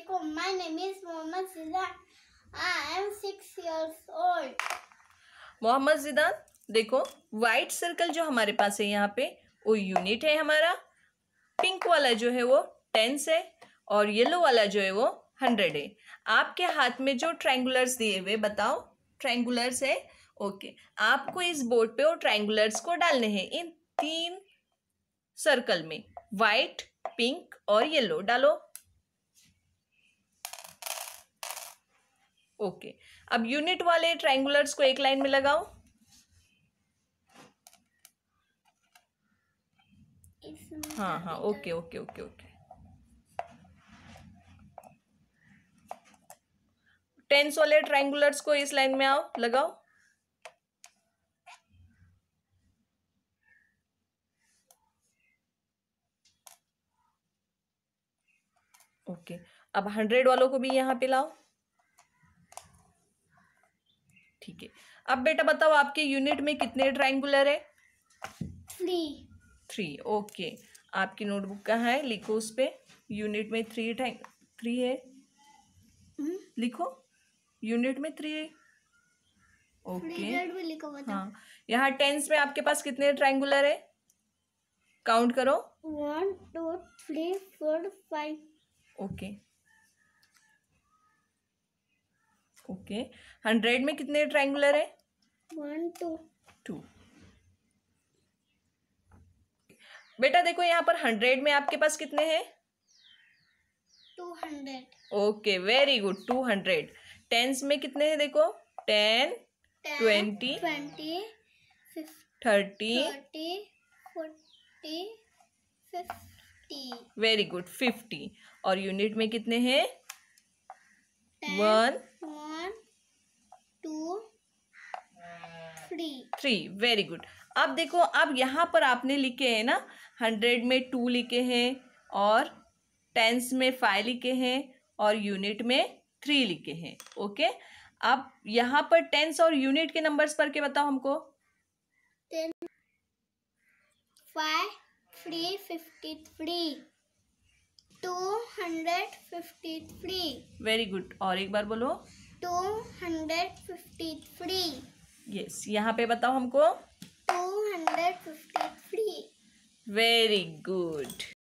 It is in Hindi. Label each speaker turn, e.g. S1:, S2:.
S1: Assalamualaikum. My name is Mohammad Zidan. I am 6 years old.
S2: Mohammad जिदान, देखो व्हाइट सर्कल जो हमारे पास है यहाँ पे वो यूनिट है हमारा, पिंक वाला जो है वो टेंस है और येलो वाला जो है वो 100 है। आपके हाथ में जो ट्रायंगुलर्स दिए हुए, बताओ ट्रायंगुलर्स है। ओके, आपको इस बोर्ड पे वो ट्रायंगुलर्स को डालने हैं इन 3 सर्कल में, व्हाइट, पिंक और येलो। डालो। ओके, अब यूनिट वाले ट्रायंगुलर्स को एक लाइन में लगाओ। हाँ, okay okay okay okay. Tens वाले ट्रायंगुलर्स को इस लाइन में आओ, लगाओ। ओके, अब 100 वालों को भी यहाँ पे लाओ। ठीक है, अब बेटा बताओ आपके यूनिट में कितने ट्रायंगुलर है? 3। ओके, आपकी नोटबुक कहाँ है? लिखो उस पे, यूनिट में 3 है। लिखो, यूनिट में 3 है। ओके, हाँ, यहाँ टेंस में आपके पास कितने ट्रायंगुलर है? काउंट करो।
S1: 1 2 3 4 5।
S2: ओके ओके, 100 में कितने ट्रायंगुलर है?
S1: 1 2।
S2: बेटा देखो यहाँ पर 100 में आपके पास कितने हैं?
S1: 200।
S2: Okay, very good, 200। टेंस में कितने हैं? देखो 10 20 30
S1: 40 50।
S2: Very good, 50। और यूनिट में कितने हैं? 1
S1: 2
S2: 3। Very good. अब देखो, अब यहाँ पर आपने लिखे हैं ना, 100 में 2 लिखे हैं और टेंस में 5 लिखे हैं और यूनिट में 3 लिखे हैं। ओके, अब यहाँ पर टेंस और यूनिट के नंबर्स पढ़ के बताओ हमको।
S1: 10 5 3 53 253।
S2: वेरी गुड, और एक बार बोलो।
S1: 253।
S2: यस, यहाँ पे बताओ हमको।
S1: 253।
S2: Very good.